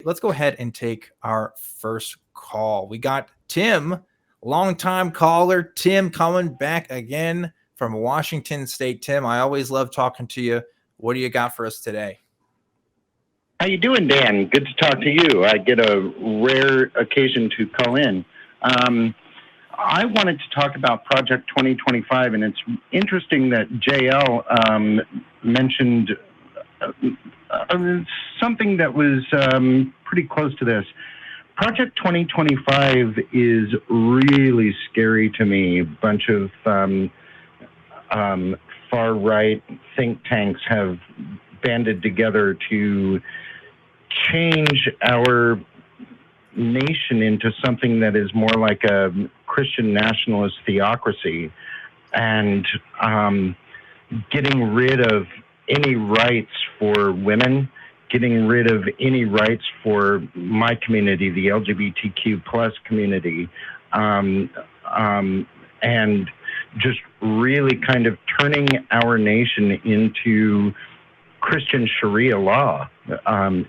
Let's go ahead and take our first call. We got Tim, longtime caller. Tim coming back again from Washington State. Tim, I always love talking to you. What do you got for us today? How you doing, Dan? Good to talk to you. I get a rare occasion to call in. I wanted to talk about Project 2025, and it's interesting that JL mentioned something that was pretty close to this. Project 2025 is really scary to me. A bunch of far-right think tanks have banded together to change our nation into something that is more like a Christian nationalist theocracy, and getting rid of any rights for women, getting rid of any rights for my community, the LGBTQ plus community, and just really kind of turning our nation into Christian Sharia law,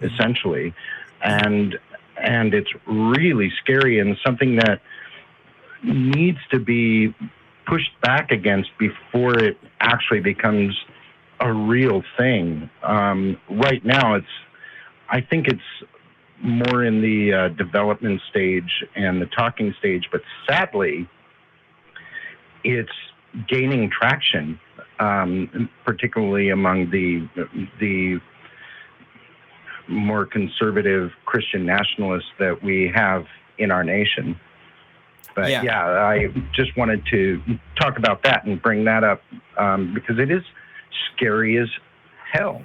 essentially. And it's really scary and something that needs to be pushed back against before it actually becomes a real thing. Right now, I think it's more in the development stage and the talking stage, but sadly, it's gaining traction, particularly among the more conservative Christian nationalists that we have in our nation. But yeah, I just wanted to talk about that and bring that up because it is scary as hell.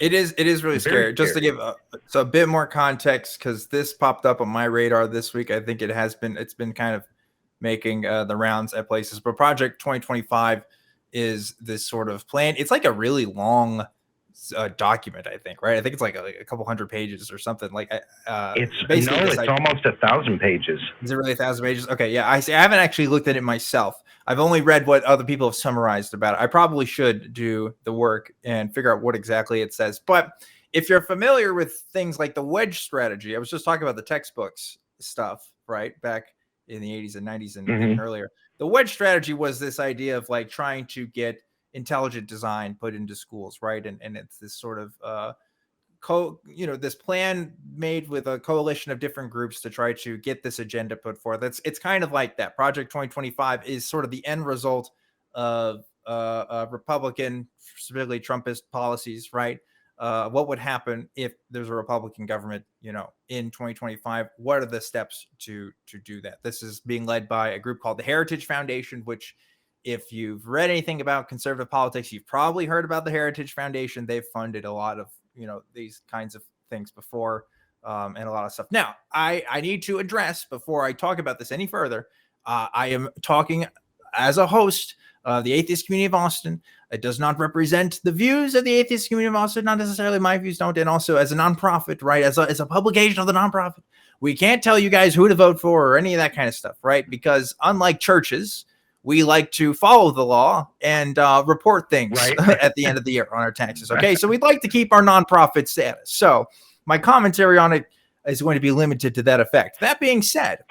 It is really scary. Just to give a bit more context, because this popped up on my radar this week. I think it's been kind of making the rounds at places. But Project 2025 is this sort of plan. It's like a really long document, I think, right? I think it's like a couple hundred pages or something. Like it's almost 1,000 pages. Is it really 1,000 pages? Okay, yeah. I haven't actually looked at it myself. I've only read what other people have summarized about it. I probably should do the work and figure out what exactly it says. But if you're familiar with things like the wedge strategy, I was just talking about the textbooks stuff, right? Back in the 80s and 90s and even earlier. The wedge strategy was this idea of like trying to get intelligent design put into schools, right? And it's this sort of this plan made with a coalition of different groups to try to get this agenda put forth. It's kind of like that. Project 2025 is sort of the end result of Republican, specifically Trumpist policies, right? What would happen if there's a Republican government, in 2025? What are the steps to do that? This is being led by a group called the Heritage Foundation, which, if you've read anything about conservative politics, you've probably heard about the Heritage Foundation. They've funded a lot of these kinds of things before, and a lot of stuff. Now, I need to address, before I talk about this any further, I am talking as a host of the Atheist Community of Austin. It does not represent the views of the Atheist Community of Austin, not necessarily my views don't, and also as a nonprofit, right? As a publication of the nonprofit, we can't tell you guys who to vote for or any of that kind of stuff, right? Because unlike churches, we like to follow the law and report things at the end of the year on our taxes. Okay, so we'd like to keep our nonprofit status. So my commentary on it is going to be limited to that effect. That being said,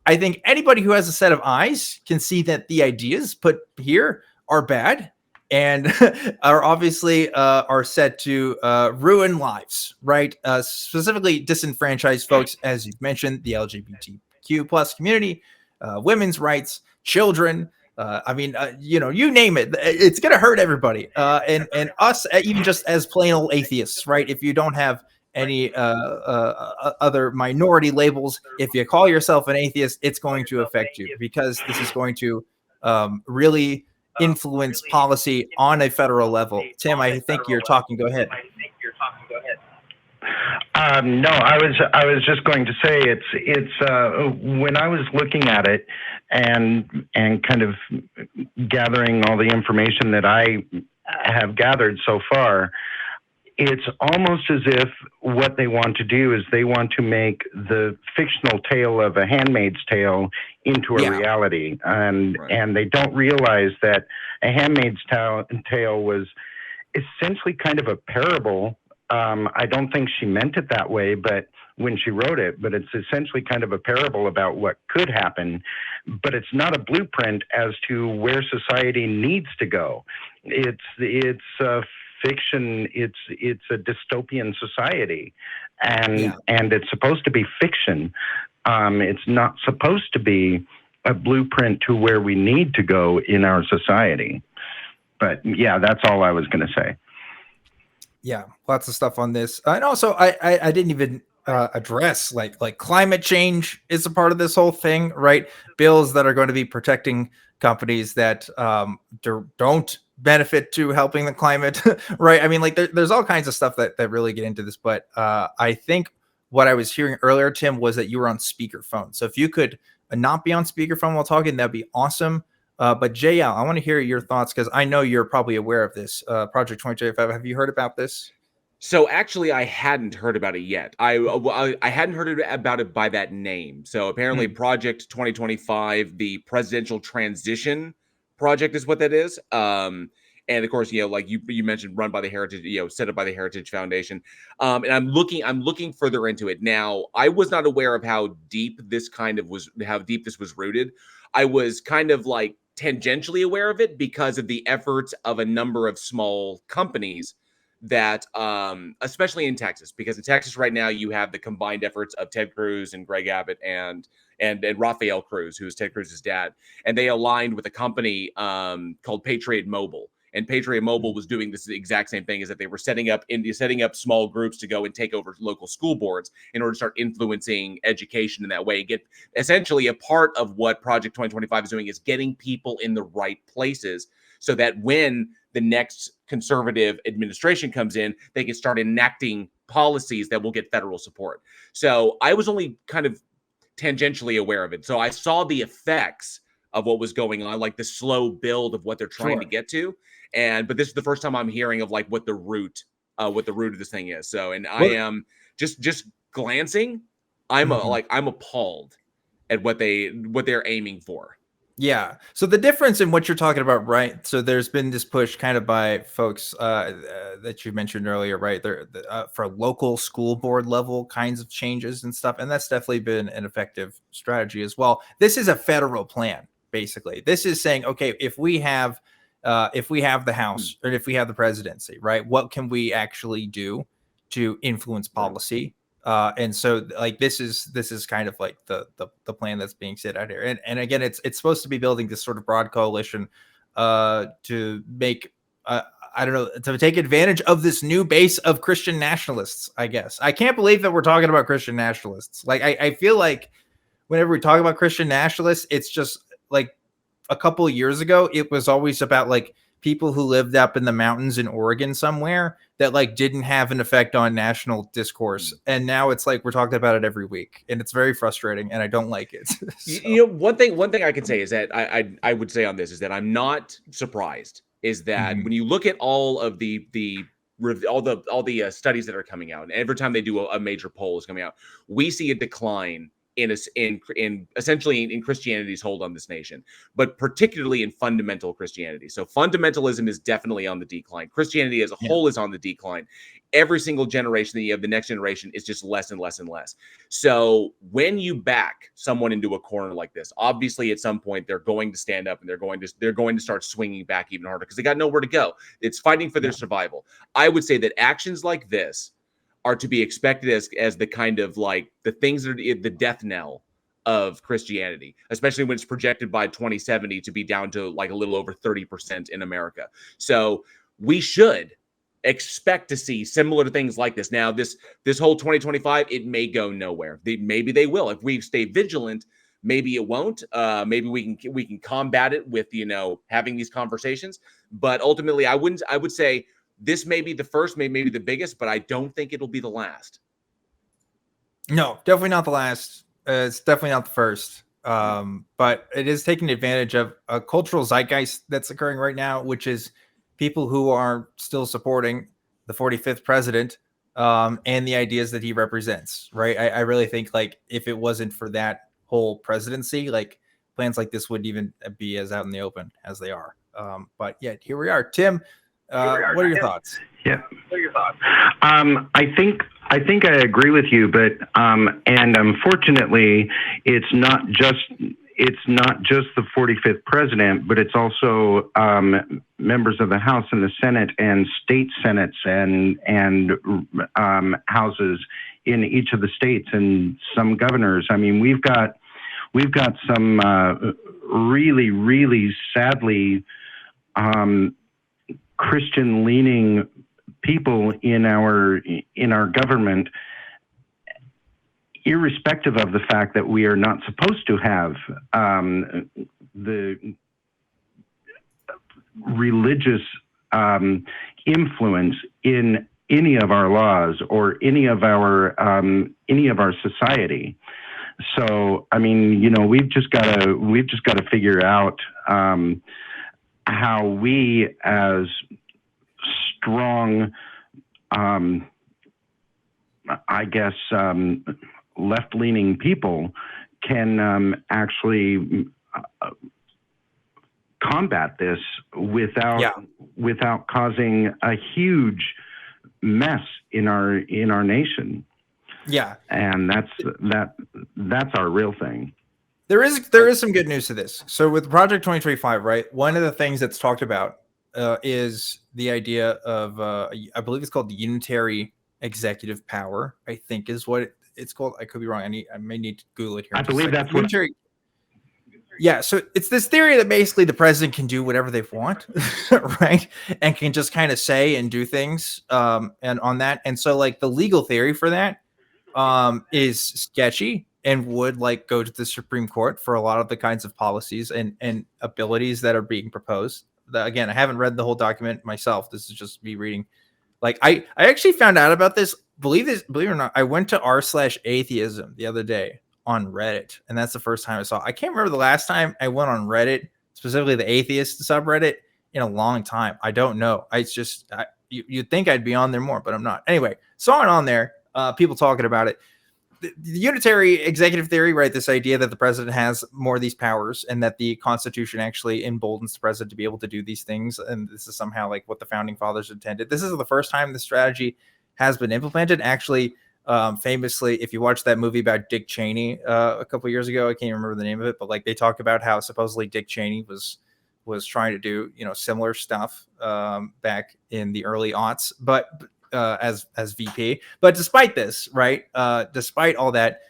I think anybody who has a set of eyes can see that the ideas put here are bad and are obviously are set to ruin lives, right? Specifically disenfranchised folks, as you've mentioned, the LGBTQ plus community. Women's rights, children, you name it. It's going to hurt everybody. And us, even just as plain old atheists, right? If you don't have any other minority labels, if you call yourself an atheist, it's going to affect you, because this is going to really influence policy on a federal level. Tim, I think you're talking. Go ahead. No, I was just going to say it's when I was looking at it and kind of gathering all the information that I have gathered so far, it's almost as if what they want to do is they want to make the fictional tale of A Handmaid's Tale into a reality, and they don't realize that A Handmaid's Tale was essentially kind of a parable I don't think she meant it that way, but when she wrote it, but it's essentially kind of a parable about what could happen, but it's not a blueprint as to where society needs to go. It's fiction. It's a dystopian society, and it's supposed to be fiction. It's not supposed to be a blueprint to where we need to go in our society. But yeah, that's all I was going to say. Yeah, lots of stuff on this, and also I didn't even address like climate change is a part of this whole thing, right? Bills that are going to be protecting companies that don't benefit to helping the climate, right? I mean, like there's all kinds of stuff that really get into this, but I think what I was hearing earlier, Tim, was that you were on speakerphone. So if you could not be on speakerphone while talking, that'd be awesome. But JL, I want to hear your thoughts because I know you're probably aware of this. Project 2025. Have you heard about this? So actually, I hadn't heard about it yet. I hadn't heard about it by that name. So apparently, Project 2025, the presidential transition project, is what that is. And of course, like you mentioned, run by the Heritage, set up by the Heritage Foundation. And I'm looking further into it now. I was not aware of how deep this was rooted. I was kind of like tangentially aware of it because of the efforts of a number of small companies that especially in Texas, because in Texas right now you have the combined efforts of Ted Cruz and Greg Abbott and Rafael Cruz, who's Ted Cruz's dad, and they aligned with a company called Patriot Mobile. And Patriot Mobile was doing this exact same thing, is that they were setting up small groups to go and take over local school boards in order to start influencing education in that way. Get essentially a part of what Project 2025 is doing is getting people in the right places so that when the next conservative administration comes in, they can start enacting policies that will get federal support. So I was only kind of tangentially aware of it. So I saw the effects of what was going on, like the slow build of what they're trying to get to. But this is the first time I'm hearing of like what the root of this thing is. So, and I am just glancing, I'm appalled at what they're aiming for. Yeah. So the difference in what you're talking about, right? So there's been this push kind of by folks that you mentioned earlier, right? For local school board level kinds of changes and stuff. And that's definitely been an effective strategy as well. This is a federal plan, basically. This is saying, okay, if we have the House or if we have the presidency, right? What can we actually do to influence policy? And so like this is kind of like the plan that's being set out here. And again, it's supposed to be building this sort of broad coalition to make I don't know, to take advantage of this new base of Christian nationalists, I guess. I can't believe that we're talking about Christian nationalists. Like I feel like whenever we talk about Christian nationalists, it's just like a couple of years ago, it was always about like people who lived up in the mountains in Oregon somewhere that like didn't have an effect on national discourse. And now it's like we're talking about it every week, and it's very frustrating, and I don't like it. So. One thing I can say is that I would say on this is that I'm not surprised is that when you look at all of the studies that are coming out, and every time they do a major poll is coming out, we see a decline in essentially in Christianity's hold on this nation, but particularly in fundamental Christianity. So fundamentalism is definitely on the decline. Christianity as a whole is on the decline. Every single generation that you have, the next generation is just less and less and less. So when you back someone into a corner like this, obviously at some point they're going to stand up and they're going to start swinging back even harder because they got nowhere to go. It's fighting for their survival. I would say that actions like this are to be expected as the kind of like the things that are the death knell of Christianity, especially when it's projected by 2070 to be down to like a little over 30% in America. So we should expect to see similar things like this. Now, this whole 2025, it may go nowhere. Maybe they will. If we stay vigilant, maybe it won't. Maybe we can combat it with, having these conversations. But ultimately, I would say this may be the first, maybe the biggest, but I don't think it'll be the last. No, definitely not the last. It's definitely not the first. But it is taking advantage of a cultural zeitgeist that's occurring right now, which is people who are still supporting the 45th president and the ideas that he represents, right? I really think like if it wasn't for that whole presidency, like plans like this wouldn't even be as out in the open as they are. But yet here we are. Tim, what are your thoughts? Yeah. What are your thoughts? I think I agree with you, but and unfortunately, it's not just the 45th president, but it's also members of the House and the Senate and state senates and houses in each of the states and some governors. I mean, we've got some really, really sadly Christian-leaning people in our government, irrespective of the fact that we are not supposed to have the religious influence in any of our laws or any of our society. So, I mean, we've just got to figure out how we, as strong, left-leaning people, can actually combat this without causing a huge mess in our nation. Yeah, and that's our real thing. There is some good news to this. So with Project 2025, right, one of the things that's talked about is the idea of I believe it's called the unitary executive power. I think is what it's called. I could be wrong. I may need to Google it here. I believe that's unitary. Yeah, so it's this theory that basically the president can do whatever they want, right, and can just kind of say and do things, and on that. And so, like, the legal theory for that is sketchy and would go to the Supreme Court for a lot of the kinds of policies and abilities that are being proposed. Again, I haven't read the whole document myself. This is just me reading. I actually found out about this. Believe it or not, I went to r/atheism the other day on Reddit, and that's the first time I saw it. I can't remember the last time I went on Reddit, specifically the atheist subreddit, in a long time. I don't know. It's just you'd think I'd be on there more, but I'm not. Anyway, saw it on there. People talking about it. The unitary executive theory, right? This idea that the president has more of these powers and that the Constitution actually emboldens the president to be able to do these things. And this is somehow what the founding fathers intended. This is the first time the strategy has been implemented. Actually, famously, if you watch that movie about Dick Cheney a couple of years ago, I can't remember the name of it, but they talk about how supposedly Dick Cheney was trying to do similar stuff back in the early aughts, but as VP. But despite this, right, despite all that,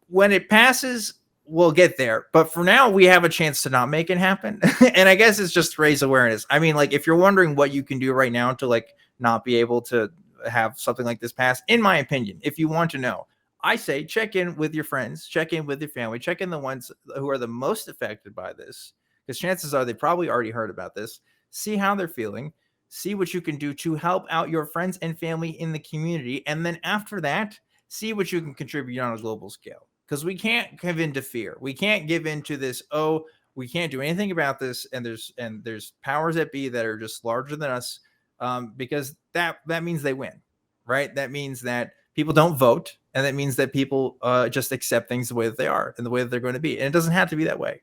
when it passes, we'll get there. But for now, we have a chance to not make it happen. And I guess it's just to raise awareness. I mean, if you're wondering what you can do right now to not be able to have something like this pass, in my opinion, if you want to know, I say check in with your friends, check in with your family, check in the ones who are the most affected by this, because chances are they probably already heard about this. See how they're feeling. See what you can do to help out your friends and family in the community. And then after that, see what you can contribute on a global scale. Because we can't give in to fear. We can't give in to this, we can't do anything about this. And there's powers that be that are just larger than us, because that means they win, right? That means that people don't vote. And that means that people just accept things the way that they are and the way that they're going to be. And it doesn't have to be that way.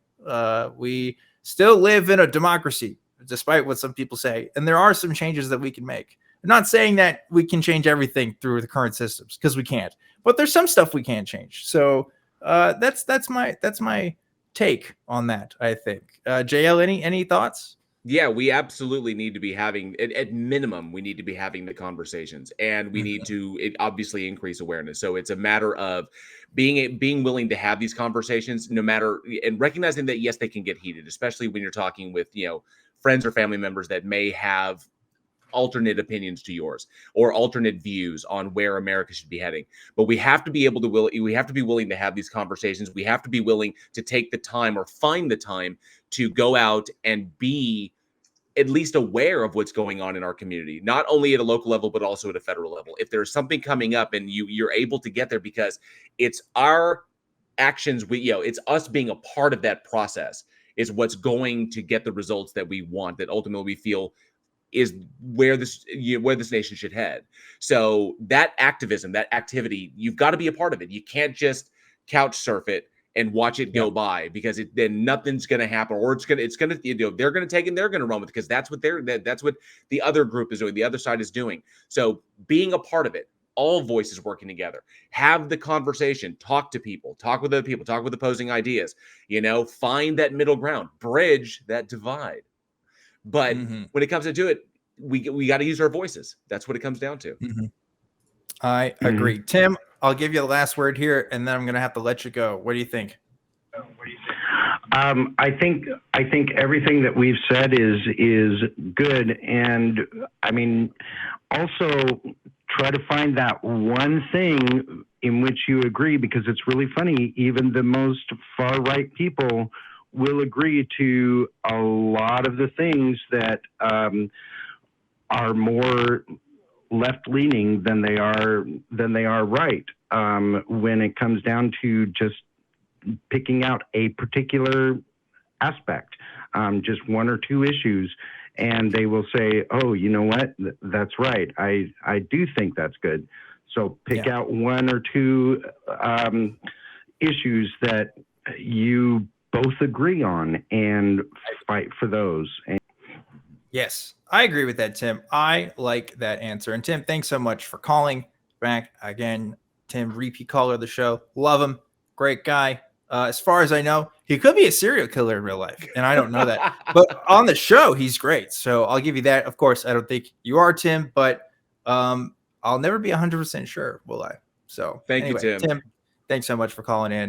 We still live in a democracy, despite what some people say. And there are some changes that we can make. I'm not saying that we can change everything through the current systems, because we can't. But there's some stuff we can change. So that's my take on that, I think. JL, any thoughts? Yeah, we absolutely need to be having, at minimum, we need to be having the conversations, and we need to obviously increase awareness. So it's a matter of being willing to have these conversations, no matter, and recognizing that, yes, they can get heated, especially when you're talking with, friends or family members that may have alternate opinions to yours or alternate views on where America should be heading. But we have to be willing to have these conversations. We have to be willing to take the time or find the time to go out and be at least aware of what's going on in our community, not only at a local level, but also at a federal level. If there's something coming up and you're able to get there, because it's our actions, it's us being a part of that process is what's going to get the results that we want, that ultimately we feel is where this nation should head. So that activism, that activity, you've got to be a part of it. You can't just couch surf it and watch it go by, because then nothing's going to happen, or it's going to, you know, they're going to take it and they're going to run with it, because that's what that's what the other group is doing. The other side is doing. So being a part of it, all voices working together, have the conversation, talk to people, talk with other people, talk with opposing ideas, you know, find that middle ground, bridge that divide. But when it comes to it, we got to use our voices. That's what it comes down to. I agree. Tim, I'll give you the last word here, and then I'm going to have to let you go. What do you think? I think everything that we've said is good, and I mean, also try to find that one thing in which you agree, because it's really funny. Even the most far right people will agree to a lot of the things that are more left leaning than they are right. When it comes down to just picking out a particular aspect, just one or two issues, and they will say, oh, you know what? That's right. I do think that's good. So pick out one or two issues that you both agree on and fight for those. Yes, I agree with that, Tim. I like that answer. And Tim, thanks so much for calling back again. Tim, repeat caller of the show. Love him. Great guy. As far as I know, he could be a serial killer in real life, and I don't know that. But on the show, he's great. So I'll give you that. Of course, I don't think you are, Tim, but I'll never be 100% sure, will I? So thank you, Tim. Tim, thanks so much for calling in.